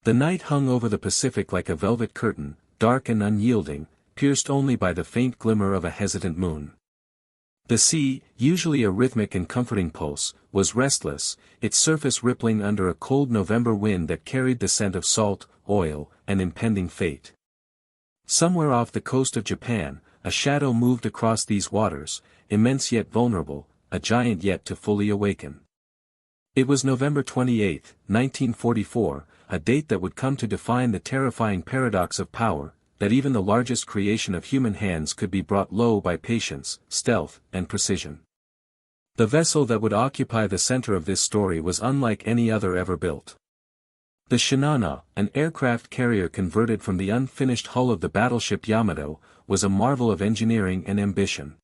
The night hung over the Pacific like a velvet curtain, dark and unyielding, pierced only by the faint glimmer of a hesitant moon. The sea, usually a rhythmic and comforting pulse, was restless, its surface rippling under a cold November wind that carried the scent of salt, oil, and impending fate. Somewhere off the coast of Japan, a shadow moved across these waters, immense yet vulnerable, a giant yet to fully awaken. It was November 28, 1944, a date that would come to define the terrifying paradox of power, that even the largest creation of human hands could be brought low by patience, stealth, and precision. The vessel that would occupy the center of this story was unlike any other ever built. The Shinano, an aircraft carrier converted from the unfinished hull of the battleship Yamato, was a marvel of engineering and ambition.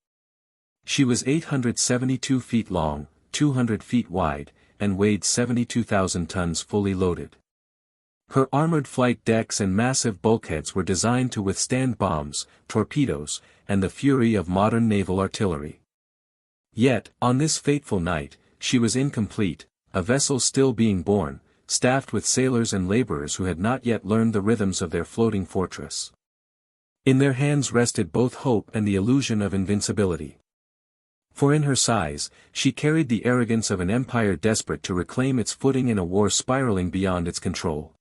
She was 872 feet long, 200 feet wide, and weighed 72,000 tons fully loaded. Her armored flight decks and massive bulkheads were designed to withstand bombs, torpedoes, and the fury of modern naval artillery. Yet, on this fateful night, she was incomplete, a vessel still being born, staffed with sailors and laborers who had not yet learned the rhythms of their floating fortress. In their hands rested both hope and the illusion of invincibility. For in her size, she carried the arrogance of an empire desperate to reclaim its footing in a war spiraling beyond its control.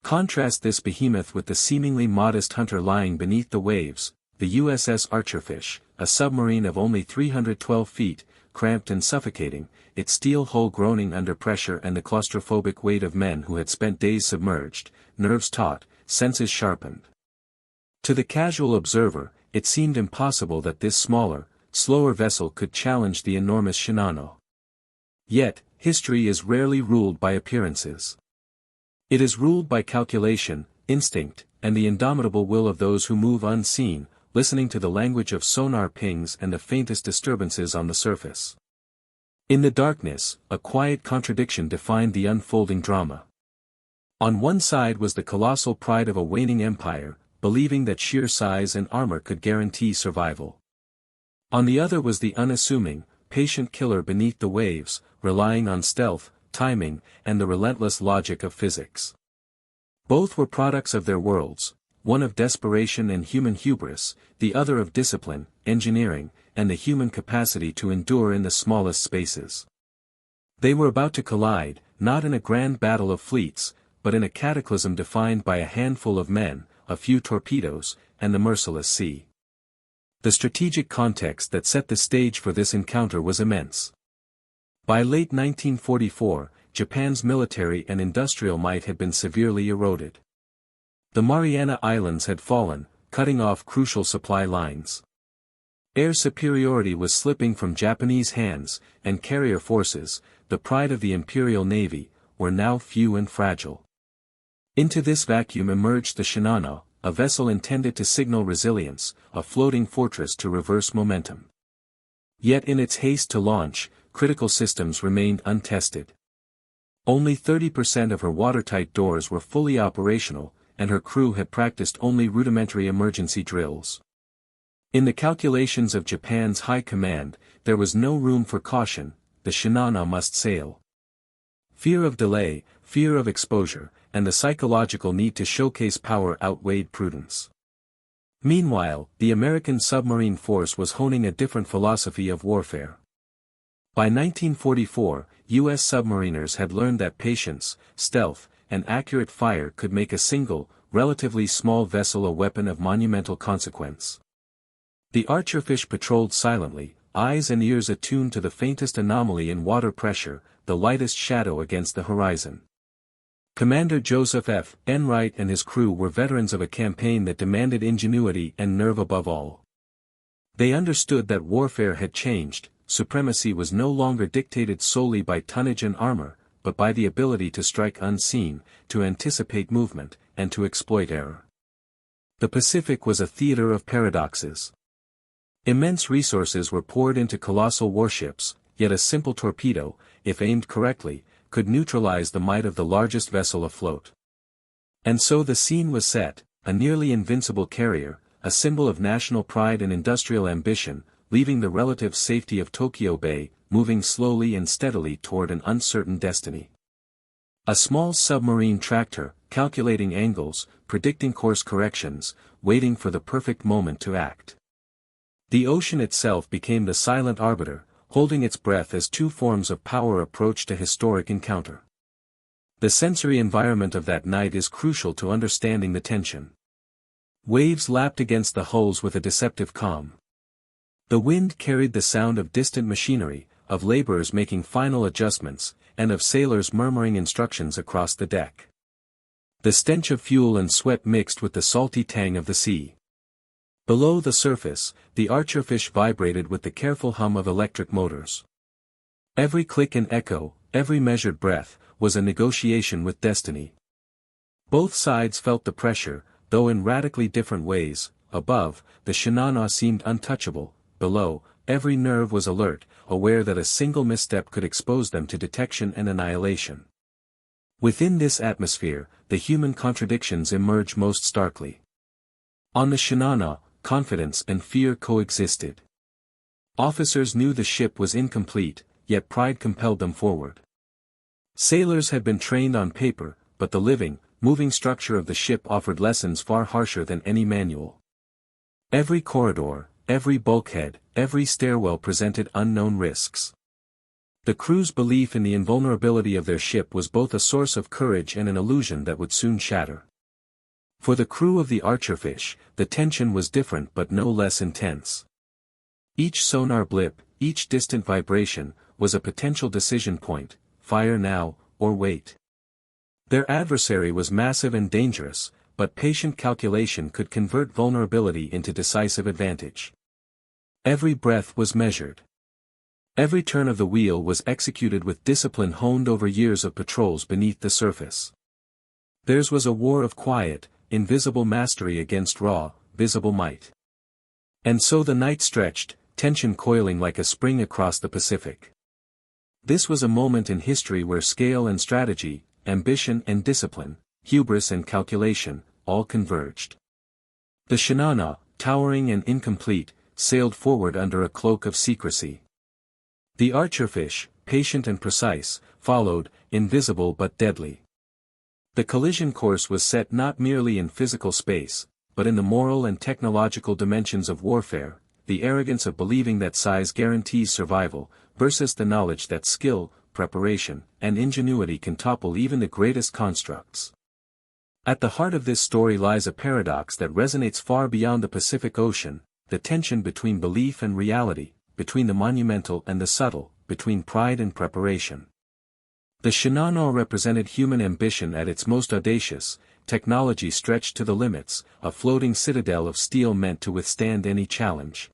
Contrast this behemoth with the seemingly modest hunter lying beneath the waves, the USS Archerfish, a submarine of only 312 feet, cramped and suffocating, its steel hull groaning under pressure and the claustrophobic weight of men who had spent days submerged, nerves taut, senses sharpened. To the casual observer, it seemed impossible that this smaller, slower vessel could challenge the enormous Shinano. Yet, history is rarely ruled by appearances. It is ruled by calculation, instinct, and the indomitable will of those who move unseen, listening to the language of sonar pings and the faintest disturbances on the surface. In the darkness, a quiet contradiction defined the unfolding drama. On one side was the colossal pride of a waning empire, believing that sheer size and armor could guarantee survival. On the other was the unassuming, patient killer beneath the waves, relying on stealth, timing, and the relentless logic of physics. Both were products of their worlds, one of desperation and human hubris, the other of discipline, engineering, and the human capacity to endure in the smallest spaces. They were about to collide, not in a grand battle of fleets, but in a cataclysm defined by a handful of men, a few torpedoes, and the merciless sea. The strategic context that set the stage for this encounter was immense. By late 1944, Japan's military and industrial might had been severely eroded. The Mariana Islands had fallen, cutting off crucial supply lines. Air superiority was slipping from Japanese hands, and carrier forces, the pride of the Imperial Navy, were now few and fragile. Into this vacuum emerged the Shinano, a vessel intended to signal resilience, a floating fortress to reverse momentum. Yet in its haste to launch, critical systems remained untested. Only 30% of her watertight doors were fully operational, and her crew had practiced only rudimentary emergency drills. In the calculations of Japan's high command, there was no room for caution, the Shinano must sail. Fear of delay, fear of exposure, and the psychological need to showcase power outweighed prudence. Meanwhile, the American submarine force was honing a different philosophy of warfare. By 1944, U.S. submariners had learned that patience, stealth, and accurate fire could make a single, relatively small vessel a weapon of monumental consequence. The Archerfish patrolled silently, eyes and ears attuned to the faintest anomaly in water pressure, the lightest shadow against the horizon. Commander Joseph F. Enright and his crew were veterans of a campaign that demanded ingenuity and nerve above all. They understood that warfare had changed. Supremacy was no longer dictated solely by tonnage and armor, but by the ability to strike unseen, to anticipate movement, and to exploit error. The Pacific was a theater of paradoxes. Immense resources were poured into colossal warships, yet a simple torpedo, if aimed correctly, could neutralize the might of the largest vessel afloat. And so the scene was set, a nearly invincible carrier, a symbol of national pride and industrial ambition, leaving the relative safety of Tokyo Bay, moving slowly and steadily toward an uncertain destiny. A small submarine tracked her, calculating angles, predicting course corrections, waiting for the perfect moment to act. The ocean itself became the silent arbiter, holding its breath as two forms of power approached a historic encounter. The sensory environment of that night is crucial to understanding the tension. Waves lapped against the hulls with a deceptive calm. The wind carried the sound of distant machinery, of laborers making final adjustments, and of sailors murmuring instructions across the deck. The stench of fuel and sweat mixed with the salty tang of the sea. Below the surface, the Archerfish vibrated with the careful hum of electric motors. Every click and echo, every measured breath, was a negotiation with destiny. Both sides felt the pressure, though in radically different ways. Above, the Shinano seemed untouchable. Below, every nerve was alert, aware that a single misstep could expose them to detection and annihilation. Within this atmosphere, the human contradictions emerge most starkly. On the Shinano, confidence and fear coexisted. Officers knew the ship was incomplete, yet pride compelled them forward. Sailors had been trained on paper, but the living, moving structure of the ship offered lessons far harsher than any manual. Every corridor, every bulkhead, every stairwell presented unknown risks. The crew's belief in the invulnerability of their ship was both a source of courage and an illusion that would soon shatter. For the crew of the Archerfish, the tension was different but no less intense. Each sonar blip, each distant vibration, was a potential decision point: fire now, or wait. Their adversary was massive and dangerous, but patient calculation could convert vulnerability into decisive advantage. Every breath was measured. Every turn of the wheel was executed with discipline honed over years of patrols beneath the surface. Theirs was a war of quiet, invisible mastery against raw, visible might. And so the night stretched, tension coiling like a spring across the Pacific. This was a moment in history where scale and strategy, ambition and discipline, hubris and calculation, all converged. The Shinano, towering and incomplete, sailed forward under a cloak of secrecy. The Archerfish, patient and precise, followed, invisible but deadly. The collision course was set not merely in physical space, but in the moral and technological dimensions of warfare, the arrogance of believing that size guarantees survival, versus the knowledge that skill, preparation, and ingenuity can topple even the greatest constructs. At the heart of this story lies a paradox that resonates far beyond the Pacific Ocean: the tension between belief and reality, between the monumental and the subtle, between pride and preparation. The Shinano represented human ambition at its most audacious, technology stretched to the limits, a floating citadel of steel meant to withstand any challenge.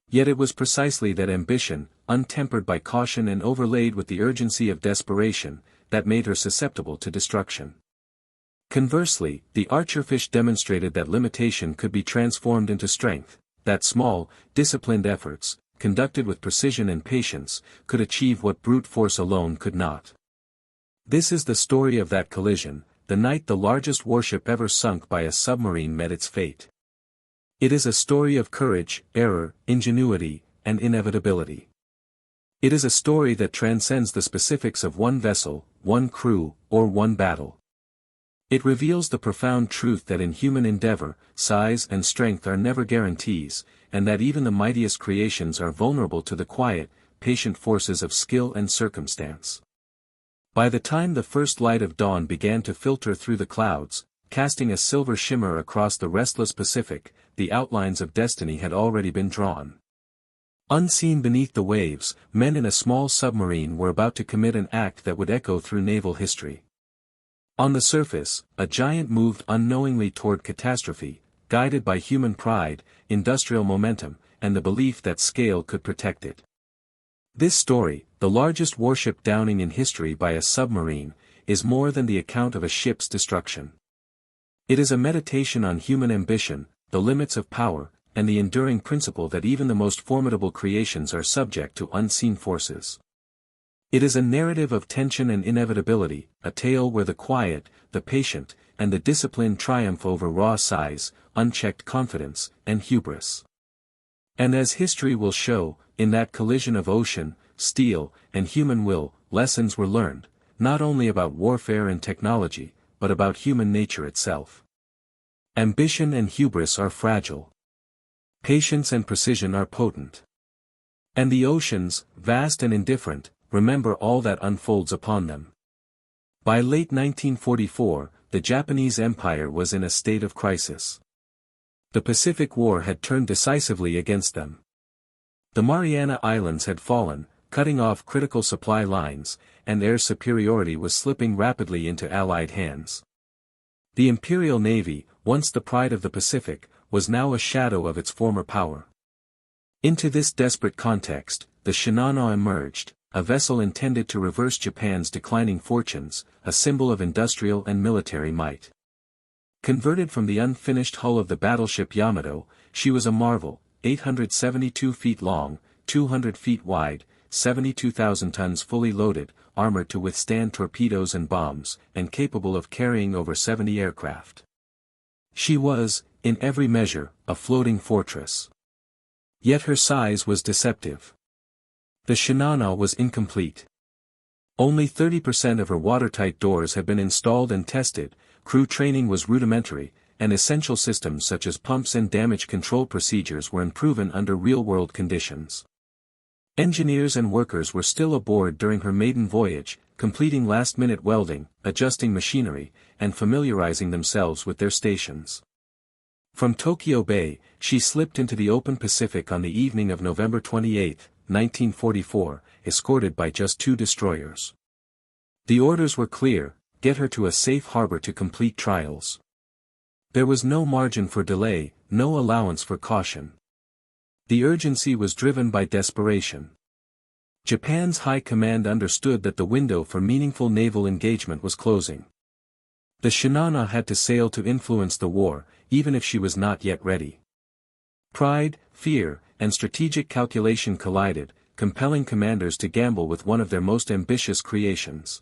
Yet it was precisely that ambition, untempered by caution and overlaid with the urgency of desperation, that made her susceptible to destruction. Conversely, the Archerfish demonstrated that limitation could be transformed into strength, that small, disciplined efforts, conducted with precision and patience, could achieve what brute force alone could not. This is the story of that collision, the night the largest warship ever sunk by a submarine met its fate. It is a story of courage, error, ingenuity, and inevitability. It is a story that transcends the specifics of one vessel, one crew, or one battle. It reveals the profound truth that in human endeavor, size and strength are never guarantees, and that even the mightiest creations are vulnerable to the quiet, patient forces of skill and circumstance. By the time the first light of dawn began to filter through the clouds, casting a silver shimmer across the restless Pacific, the outlines of destiny had already been drawn. Unseen beneath the waves, men in a small submarine were about to commit an act that would echo through naval history. On the surface, a giant moved unknowingly toward catastrophe, guided by human pride, industrial momentum, and the belief that scale could protect it. This story, the largest warship downing in history by a submarine, is more than the account of a ship's destruction. It is a meditation on human ambition, the limits of power, and the enduring principle that even the most formidable creations are subject to unseen forces. It is a narrative of tension and inevitability, a tale where the quiet, the patient, and the disciplined triumph over raw size, unchecked confidence, and hubris. And as history will show, in that collision of ocean, steel, and human will, lessons were learned, not only about warfare and technology, but about human nature itself. Ambition and hubris are fragile. Patience and precision are potent. And the oceans, vast and indifferent, remember all that unfolds upon them. By late 1944, the Japanese Empire was in a state of crisis. The Pacific War had turned decisively against them. The Mariana Islands had fallen, cutting off critical supply lines, and air superiority was slipping rapidly into Allied hands. The Imperial Navy, once the pride of the Pacific, was now a shadow of its former power. Into this desperate context, the Shinano emerged, a vessel intended to reverse Japan's declining fortunes, a symbol of industrial and military might. Converted from the unfinished hull of the battleship Yamato, she was a marvel, 872 feet long, 200 feet wide, 72,000 tons fully loaded, armored to withstand torpedoes and bombs, and capable of carrying over 70 aircraft. She was, in every measure, a floating fortress. Yet her size was deceptive. The Shinano was incomplete. Only 30% of her watertight doors had been installed and tested, crew training was rudimentary, and essential systems such as pumps and damage control procedures were unproven under real-world conditions. Engineers and workers were still aboard during her maiden voyage, completing last-minute welding, adjusting machinery, and familiarizing themselves with their stations. From Tokyo Bay, she slipped into the open Pacific on the evening of November 28, 1944, escorted by just 2 destroyers. The orders were clear: get her to a safe harbor to complete trials. There was no margin for delay, no allowance for caution. The urgency was driven by desperation. Japan's high command understood that the window for meaningful naval engagement was closing. The Shinano had to sail to influence the war, even if she was not yet ready. Pride, fear, and strategic calculation collided, compelling commanders to gamble with one of their most ambitious creations.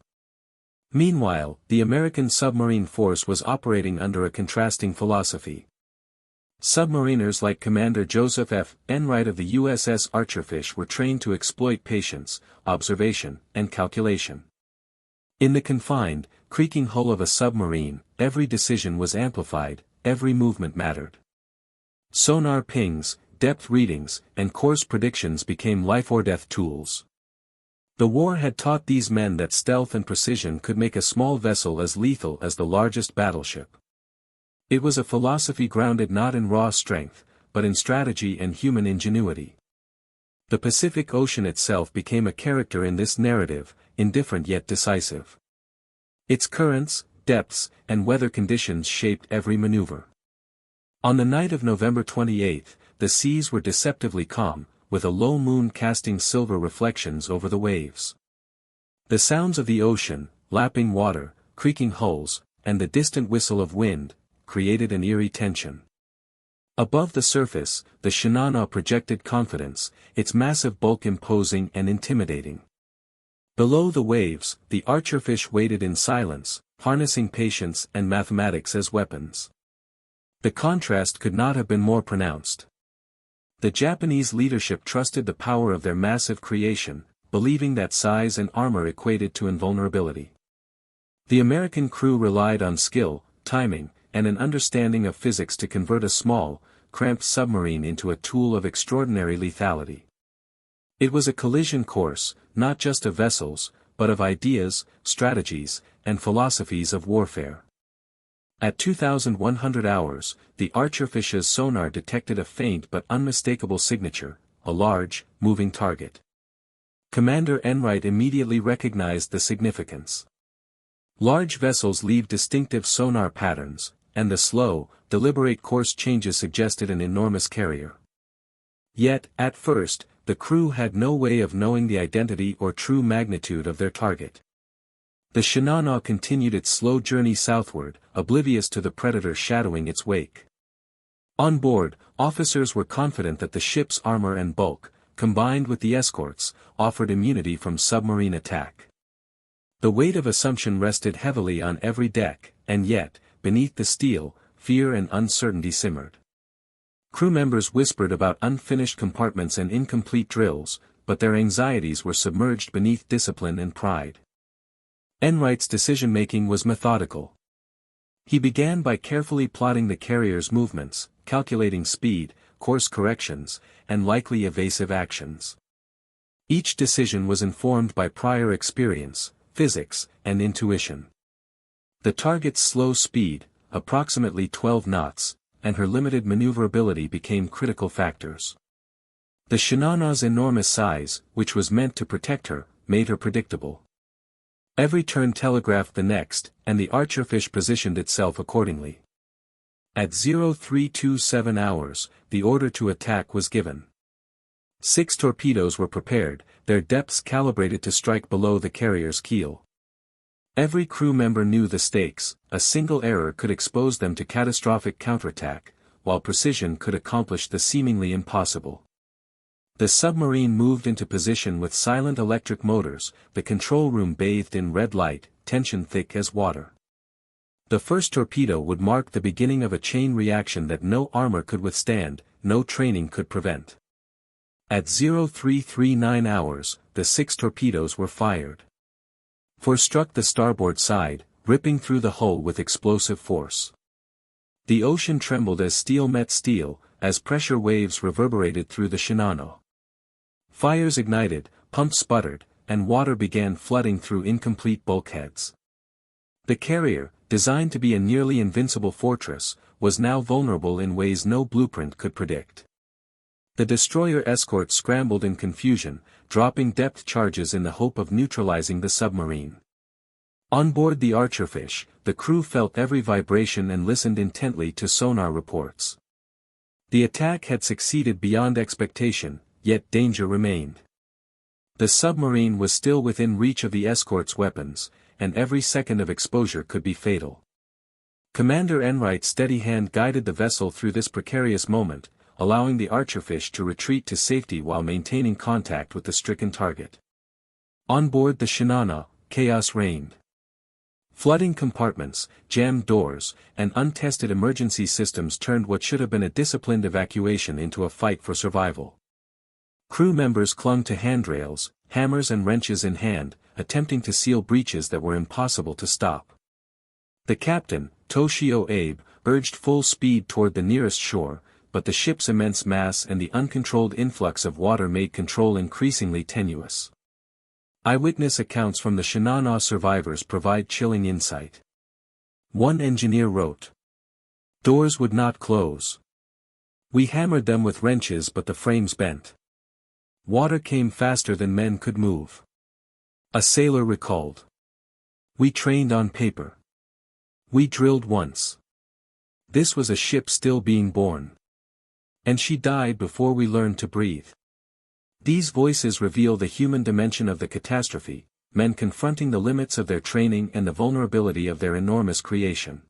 Meanwhile, the American submarine force was operating under a contrasting philosophy. Submariners like Commander Joseph F. Enright of the USS Archerfish were trained to exploit patience, observation, and calculation. In the confined, creaking hull of a submarine, every decision was amplified, every movement mattered. Sonar pings, depth readings, and course predictions became life-or-death tools. The war had taught these men that stealth and precision could make a small vessel as lethal as the largest battleship. It was a philosophy grounded not in raw strength, but in strategy and human ingenuity. The Pacific Ocean itself became a character in this narrative, indifferent yet decisive. Its currents, depths, and weather conditions shaped every maneuver. On the night of November 28, the seas were deceptively calm, with a low moon casting silver reflections over the waves. The sounds of the ocean, lapping water, creaking hulls, and the distant whistle of wind, created an eerie tension. Above the surface, the Shinano projected confidence, its massive bulk imposing and intimidating. Below the waves, the Archerfish waited in silence, harnessing patience and mathematics as weapons. The contrast could not have been more pronounced. The Japanese leadership trusted the power of their massive creation, believing that size and armor equated to invulnerability. The American crew relied on skill, timing, and an understanding of physics to convert a small, cramped submarine into a tool of extraordinary lethality. It was a collision course, not just of vessels, but of ideas, strategies, and philosophies of warfare. At 2,100 hours, the Archerfish's sonar detected a faint but unmistakable signature, a large, moving target. Commander Enright immediately recognized the significance. Large vessels leave distinctive sonar patterns, and the slow, deliberate course changes suggested an enormous carrier. Yet, at first, the crew had no way of knowing the identity or true magnitude of their target. The Shinano continued its slow journey southward, oblivious to the predator shadowing its wake. On board, officers were confident that the ship's armor and bulk, combined with the escorts, offered immunity from submarine attack. The weight of assumption rested heavily on every deck, and yet, beneath the steel, fear and uncertainty simmered. Crew members whispered about unfinished compartments and incomplete drills, but their anxieties were submerged beneath discipline and pride. Enright's decision-making was methodical. He began by carefully plotting the carrier's movements, calculating speed, course corrections, and likely evasive actions. Each decision was informed by prior experience, physics, and intuition. The target's slow speed, approximately 12 knots, and her limited maneuverability became critical factors. The Shinano's enormous size, which was meant to protect her, made her predictable. Every turn telegraphed the next, and the Archerfish positioned itself accordingly. At 0327 hours, the order to attack was given. 6 torpedoes were prepared, their depths calibrated to strike below the carrier's keel. Every crew member knew the stakes, a single error could expose them to catastrophic counterattack, while precision could accomplish the seemingly impossible. The submarine moved into position with silent electric motors, the control room bathed in red light, tension thick as water. The first torpedo would mark the beginning of a chain reaction that no armor could withstand, no training could prevent. At 0339 hours, the 6 torpedoes were fired. 4 struck the starboard side, ripping through the hull with explosive force. The ocean trembled as steel met steel, as pressure waves reverberated through the Shinano. Fires ignited, pumps sputtered, and water began flooding through incomplete bulkheads. The carrier, designed to be a nearly invincible fortress, was now vulnerable in ways no blueprint could predict. The destroyer escort scrambled in confusion, dropping depth charges in the hope of neutralizing the submarine. On board the Archerfish, the crew felt every vibration and listened intently to sonar reports. The attack had succeeded beyond expectation, yet danger remained. The submarine was still within reach of the escort's weapons, and every second of exposure could be fatal. Commander Enright's steady hand guided the vessel through this precarious moment, allowing the Archerfish to retreat to safety while maintaining contact with the stricken target. On board the Shinano, chaos reigned. Flooding compartments, jammed doors, and untested emergency systems turned what should have been a disciplined evacuation into a fight for survival. Crew members clung to handrails, hammers and wrenches in hand, attempting to seal breaches that were impossible to stop. The captain, Toshio Abe, urged full speed toward the nearest shore, but the ship's immense mass and the uncontrolled influx of water made control increasingly tenuous. Eyewitness accounts from the Shinano survivors provide chilling insight. One engineer wrote, "Doors would not close. We hammered them with wrenches but the frames bent. Water came faster than men could move." A sailor recalled, "We trained on paper. We drilled once. This was a ship still being born. And she died before we learned to breathe." These voices reveal the human dimension of the catastrophe, men confronting the limits of their training and the vulnerability of their enormous creation.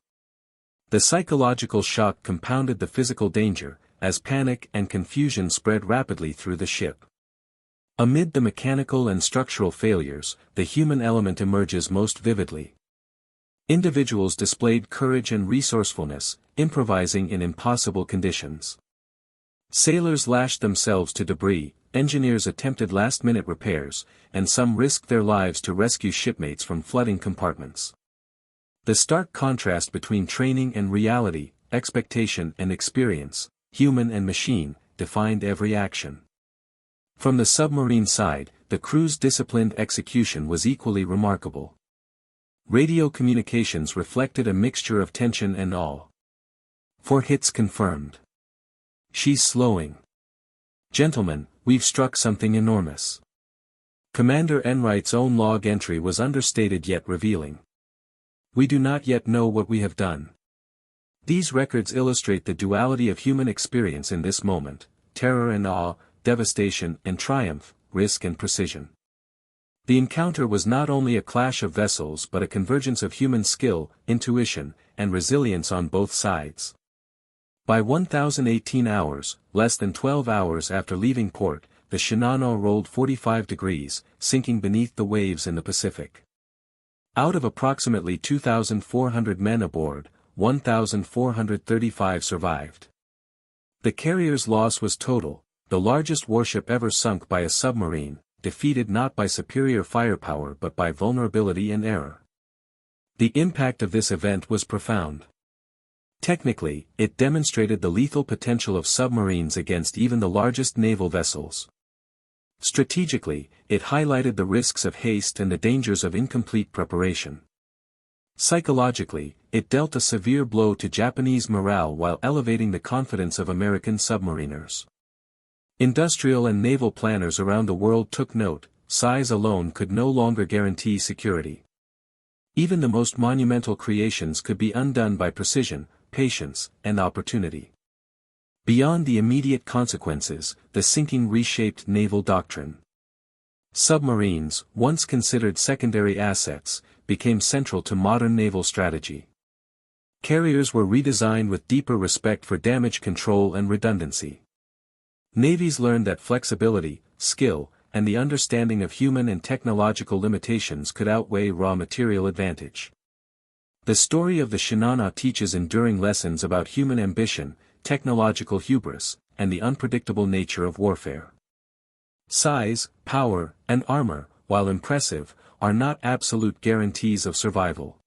The psychological shock compounded the physical danger, as panic and confusion spread rapidly through the ship. Amid the mechanical and structural failures, the human element emerges most vividly. Individuals displayed courage and resourcefulness, improvising in impossible conditions. Sailors lashed themselves to debris, engineers attempted last-minute repairs, and some risked their lives to rescue shipmates from flooding compartments. The stark contrast between training and reality, expectation and experience, human and machine, defined every action. From the submarine side, the crew's disciplined execution was equally remarkable. Radio communications reflected a mixture of tension and awe. 4 hits confirmed. She's slowing. Gentlemen, we've struck something enormous. Commander Enright's own log entry was understated yet revealing. We do not yet know what we have done. These records illustrate the duality of human experience in this moment, terror and awe, devastation and triumph, risk and precision. The encounter was not only a clash of vessels but a convergence of human skill, intuition, and resilience on both sides. By 1018 hours, less than 12 hours after leaving port, the Shinano rolled 45 degrees, sinking beneath the waves in the Pacific. Out of approximately 2,400 men aboard, 1,435 survived. The carrier's loss was total, the largest warship ever sunk by a submarine, defeated not by superior firepower but by vulnerability and error. The impact of this event was profound. Technically, it demonstrated the lethal potential of submarines against even the largest naval vessels. Strategically, it highlighted the risks of haste and the dangers of incomplete preparation. Psychologically, it dealt a severe blow to Japanese morale while elevating the confidence of American submariners. Industrial and naval planners around the world took note: size alone could no longer guarantee security. Even the most monumental creations could be undone by precision, patience, and opportunity. Beyond the immediate consequences, the sinking reshaped naval doctrine. Submarines, once considered secondary assets, became central to modern naval strategy. Carriers were redesigned with deeper respect for damage control and redundancy. Navies learned that flexibility, skill, and the understanding of human and technological limitations could outweigh raw material advantage. The story of the Shinano teaches enduring lessons about human ambition, technological hubris, and the unpredictable nature of warfare. Size, power, and armor, while impressive, are not absolute guarantees of survival.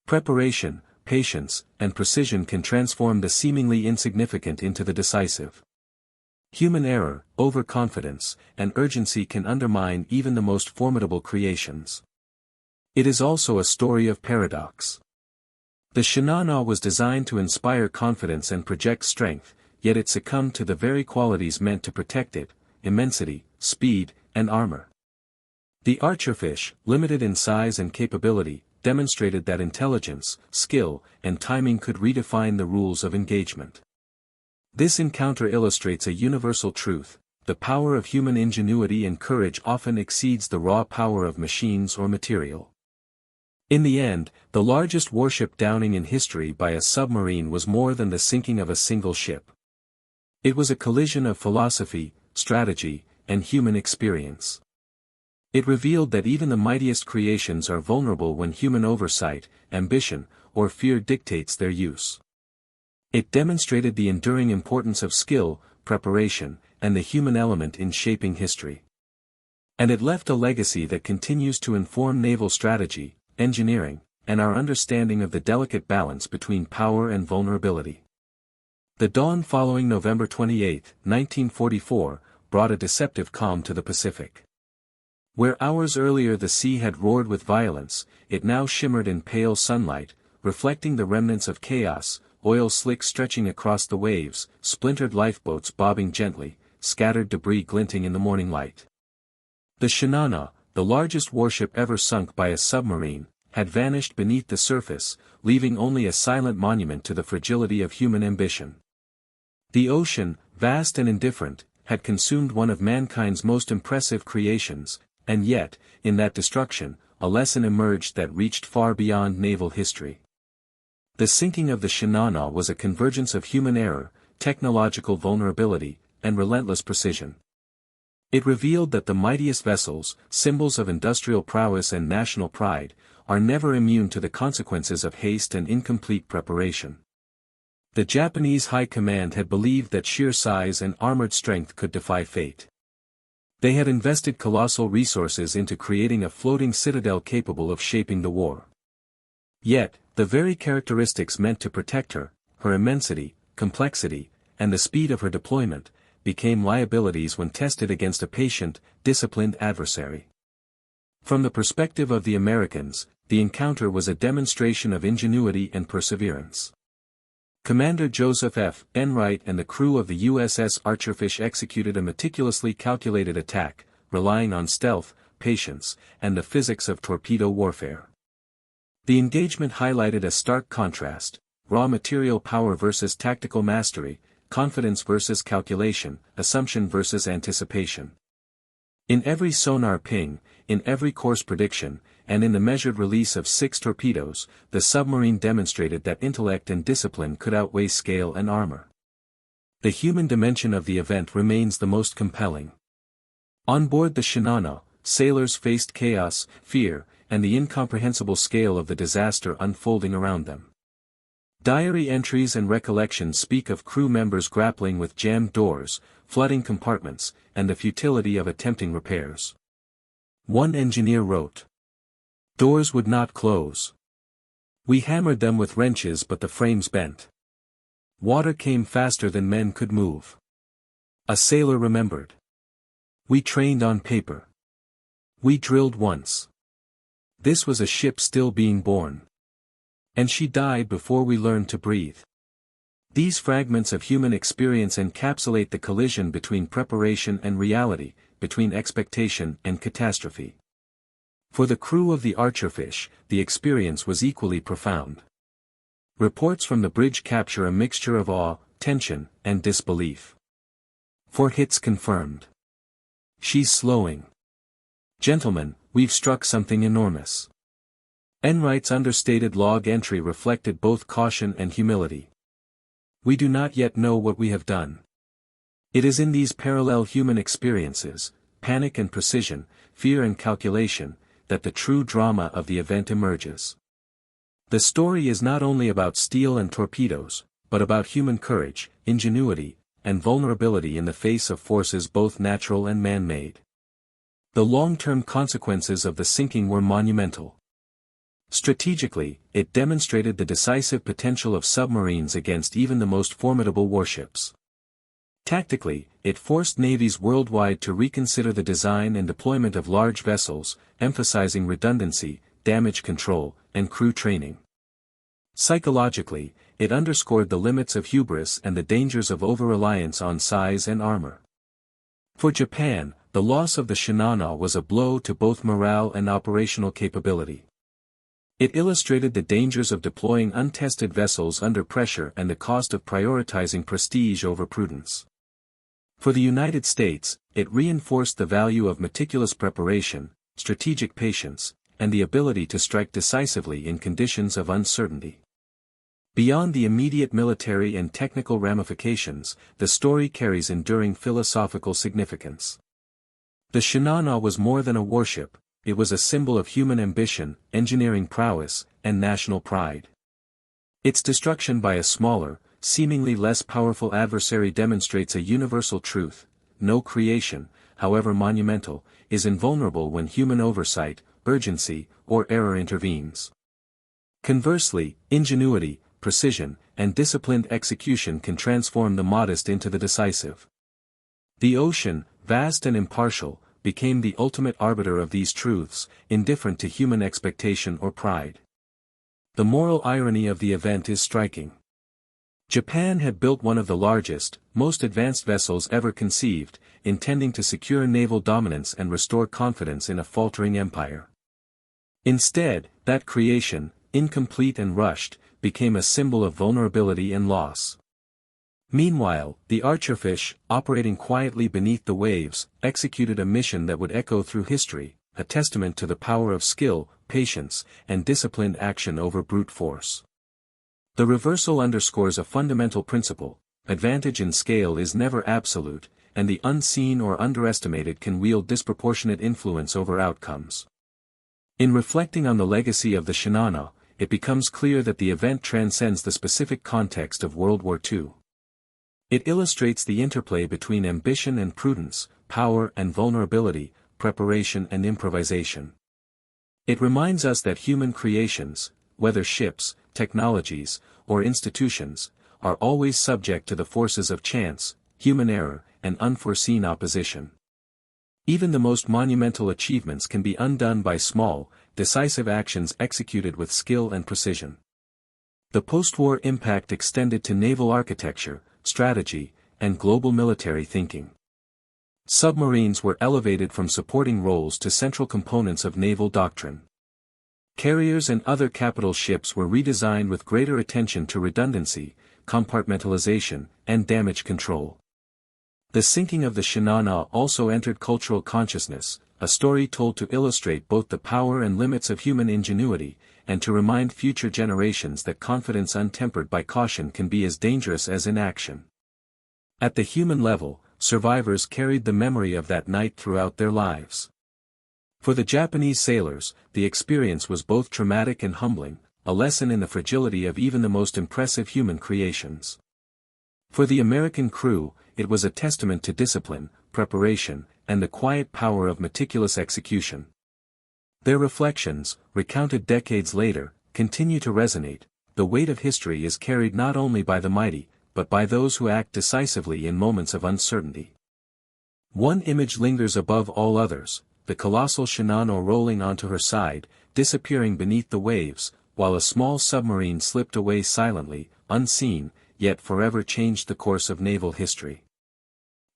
Preparation, patience, and precision can transform the seemingly insignificant into the decisive. Human error, overconfidence, and urgency can undermine even the most formidable creations. It is also a story of paradox. The Shinano was designed to inspire confidence and project strength, yet it succumbed to the very qualities meant to protect it: immensity, speed, and armor. The Archerfish, limited in size and capability, demonstrated that intelligence, skill, and timing could redefine the rules of engagement. This encounter illustrates a universal truth: the power of human ingenuity and courage often exceeds the raw power of machines or material. In the end, the largest warship downing in history by a submarine was more than the sinking of a single ship. It was a collision of philosophy, strategy, and human experience. It revealed that even the mightiest creations are vulnerable when human oversight, ambition, or fear dictates their use. It demonstrated the enduring importance of skill, preparation, and the human element in shaping history. And it left a legacy that continues to inform naval strategy, engineering, and our understanding of the delicate balance between power and vulnerability. The dawn following November 28, 1944, brought a deceptive calm to the Pacific. Where hours earlier the sea had roared with violence, it now shimmered in pale sunlight, reflecting the remnants of chaos: oil slicks stretching across the waves, splintered lifeboats bobbing gently, scattered debris glinting in the morning light. The Shinano, the largest warship ever sunk by a submarine, had vanished beneath the surface, leaving only a silent monument to the fragility of human ambition. The ocean, vast and indifferent, had consumed one of mankind's most impressive creations, and yet, in that destruction, a lesson emerged that reached far beyond naval history. The sinking of the Shinano was a convergence of human error, technological vulnerability, and relentless precision. It revealed that the mightiest vessels, symbols of industrial prowess and national pride, are never immune to the consequences of haste and incomplete preparation. The Japanese High Command had believed that sheer size and armored strength could defy fate. They had invested colossal resources into creating a floating citadel capable of shaping the war. Yet, the very characteristics meant to protect her, her immensity, complexity, and the speed of her deployment, became liabilities when tested against a patient, disciplined adversary. From the perspective of the Americans, the encounter was a demonstration of ingenuity and perseverance. Commander Joseph F. Enright and the crew of the USS Archerfish executed a meticulously calculated attack, relying on stealth, patience, and the physics of torpedo warfare. The engagement highlighted a stark contrast: raw material power versus tactical mastery, confidence versus calculation, assumption versus anticipation. In every sonar ping, in every course prediction, and in the measured release of 6 torpedoes, the submarine demonstrated that intellect and discipline could outweigh scale and armor. The human dimension of the event remains the most compelling. On board the Shinano, sailors faced chaos, fear, and the incomprehensible scale of the disaster unfolding around them. Diary entries and recollections speak of crew members grappling with jammed doors, flooding compartments, and the futility of attempting repairs. One engineer wrote, "Doors would not close. We hammered them with wrenches but the frames bent. Water came faster than men could move. A sailor remembered. We trained on paper. We drilled once. This was a ship still being born. And she died before we learned to breathe. These fragments of human experience encapsulate the collision between preparation and reality, between expectation and catastrophe. For the crew of the Archerfish, the experience was equally profound. Reports from the bridge capture a mixture of awe, tension, and disbelief. 4 hits confirmed. She's slowing. Gentlemen, we've struck something enormous. Enright's understated log entry reflected both caution and humility. We do not yet know what we have done. It is in these parallel human experiences, panic and precision, fear and calculation, that the true drama of the event emerges. The story is not only about steel and torpedoes, but about human courage, ingenuity, and vulnerability in the face of forces both natural and man-made. The long-term consequences of the sinking were monumental. Strategically, it demonstrated the decisive potential of submarines against even the most formidable warships. Tactically, it forced navies worldwide to reconsider the design and deployment of large vessels, emphasizing redundancy, damage control, and crew training. Psychologically, it underscored the limits of hubris and the dangers of over-reliance on size and armor. For Japan, the loss of the Shinano was a blow to both morale and operational capability. It illustrated the dangers of deploying untested vessels under pressure and the cost of prioritizing prestige over prudence. For the United States, it reinforced the value of meticulous preparation, strategic patience, and the ability to strike decisively in conditions of uncertainty. Beyond the immediate military and technical ramifications, the story carries enduring philosophical significance. The Shinano was more than a warship. It was a symbol of human ambition, engineering prowess, and national pride. Its destruction by a smaller, seemingly less powerful adversary demonstrates a universal truth: no creation, however monumental, is invulnerable when human oversight, urgency, or error intervenes. Conversely, ingenuity, precision, and disciplined execution can transform the modest into the decisive. The ocean, vast and impartial, became the ultimate arbiter of these truths, indifferent to human expectation or pride. The moral irony of the event is striking. Japan had built one of the largest, most advanced vessels ever conceived, intending to secure naval dominance and restore confidence in a faltering empire. Instead, that creation, incomplete and rushed, became a symbol of vulnerability and loss. Meanwhile, the Archerfish, operating quietly beneath the waves, executed a mission that would echo through history, a testament to the power of skill, patience, and disciplined action over brute force. The reversal underscores a fundamental principle: advantage in scale is never absolute, and the unseen or underestimated can wield disproportionate influence over outcomes. In reflecting on the legacy of the Shinano, it becomes clear that the event transcends the specific context of World War II. It illustrates the interplay between ambition and prudence, power and vulnerability, preparation and improvisation. It reminds us that human creations, whether ships, technologies, or institutions, are always subject to the forces of chance, human error, and unforeseen opposition. Even the most monumental achievements can be undone by small, decisive actions executed with skill and precision. The post-war impact extended to naval architecture, strategy, and global military thinking. Submarines were elevated from supporting roles to central components of naval doctrine. Carriers and other capital ships were redesigned with greater attention to redundancy, compartmentalization, and damage control. The sinking of the Shinano also entered cultural consciousness, a story told to illustrate both the power and limits of human ingenuity, and to remind future generations that confidence untempered by caution can be as dangerous as inaction. At the human level, survivors carried the memory of that night throughout their lives. For the Japanese sailors, the experience was both traumatic and humbling, a lesson in the fragility of even the most impressive human creations. For the American crew, it was a testament to discipline, preparation, and the quiet power of meticulous execution. Their reflections, recounted decades later, continue to resonate. The weight of history is carried not only by the mighty, but by those who act decisively in moments of uncertainty. One image lingers above all others, the colossal Shinano rolling onto her side, disappearing beneath the waves, while a small submarine slipped away silently, unseen, yet forever changed the course of naval history.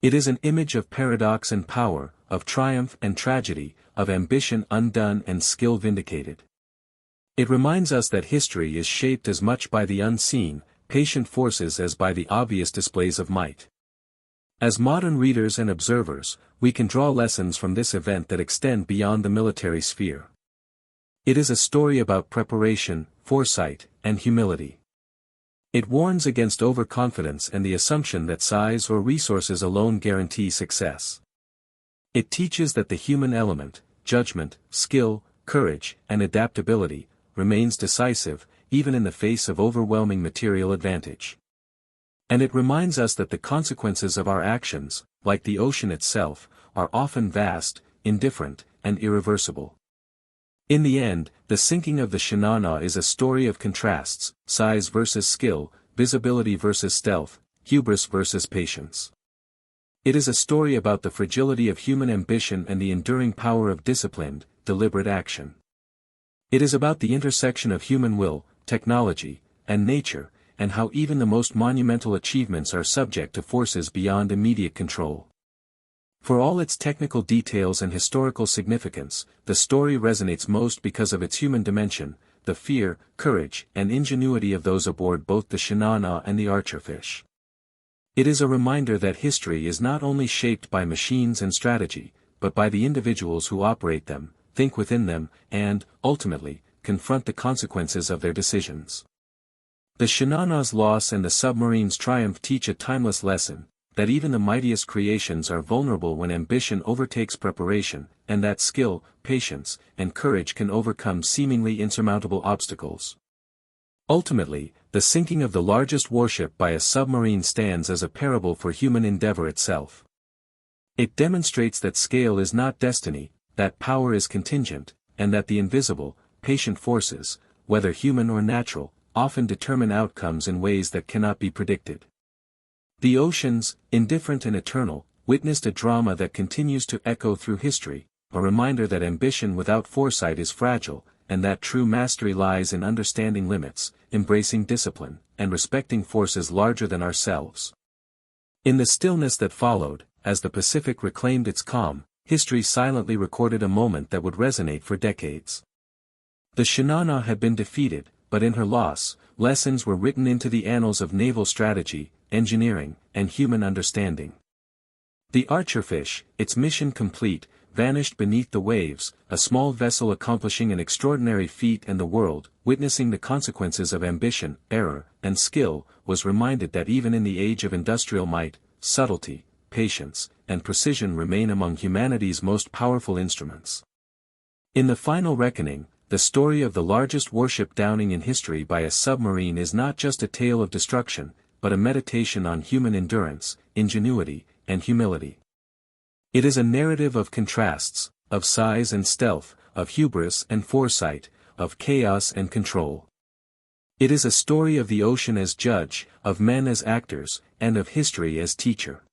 It is an image of paradox and power, of triumph and tragedy, of ambition undone and skill vindicated. It reminds us that history is shaped as much by the unseen, patient forces as by the obvious displays of might. As modern readers and observers, we can draw lessons from this event that extend beyond the military sphere. It is a story about preparation, foresight, and humility. It warns against overconfidence and the assumption that size or resources alone guarantee success. It teaches that the human element, judgment, skill, courage, and adaptability, remains decisive, even in the face of overwhelming material advantage. And it reminds us that the consequences of our actions, like the ocean itself, are often vast, indifferent, and irreversible. In the end, the sinking of the Shinano is a story of contrasts, size versus skill, visibility versus stealth, hubris versus patience. It is a story about the fragility of human ambition and the enduring power of disciplined, deliberate action. It is about the intersection of human will, technology, and nature, and how even the most monumental achievements are subject to forces beyond immediate control. For all its technical details and historical significance, the story resonates most because of its human dimension, the fear, courage, and ingenuity of those aboard both the Shinano and the Archerfish. It is a reminder that history is not only shaped by machines and strategy, but by the individuals who operate them, think within them, and, ultimately, confront the consequences of their decisions. The Shinano's loss and the submarine's triumph teach a timeless lesson, that even the mightiest creations are vulnerable when ambition overtakes preparation, and that skill, patience, and courage can overcome seemingly insurmountable obstacles. Ultimately, the sinking of the largest warship by a submarine stands as a parable for human endeavor itself. It demonstrates that scale is not destiny, that power is contingent, and that the invisible, patient forces, whether human or natural, often determine outcomes in ways that cannot be predicted. The oceans, indifferent and eternal, witnessed a drama that continues to echo through history, a reminder that ambition without foresight is fragile, and that true mastery lies in understanding limits, embracing discipline, and respecting forces larger than ourselves. In the stillness that followed, as the Pacific reclaimed its calm, history silently recorded a moment that would resonate for decades. The Shinano had been defeated, but in her loss, lessons were written into the annals of naval strategy, engineering, and human understanding. The Archerfish, its mission complete, vanished beneath the waves, a small vessel accomplishing an extraordinary feat, and the world, witnessing the consequences of ambition, error, and skill, was reminded that even in the age of industrial might, subtlety, patience, and precision remain among humanity's most powerful instruments. In the final reckoning, the story of the largest warship downing in history by a submarine is not just a tale of destruction, but a meditation on human endurance, ingenuity, and humility. It is a narrative of contrasts, of size and stealth, of hubris and foresight, of chaos and control. It is a story of the ocean as judge, of men as actors, and of history as teacher.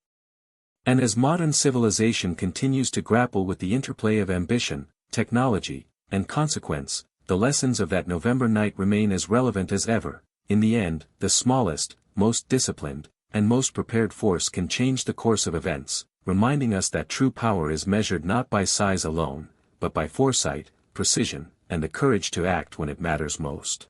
And as modern civilization continues to grapple with the interplay of ambition, technology, and consequence, the lessons of that November night remain as relevant as ever. In the end, the smallest, most disciplined, and most prepared force can change the course of events, reminding us that true power is measured not by size alone, but by foresight, precision, and the courage to act when it matters most.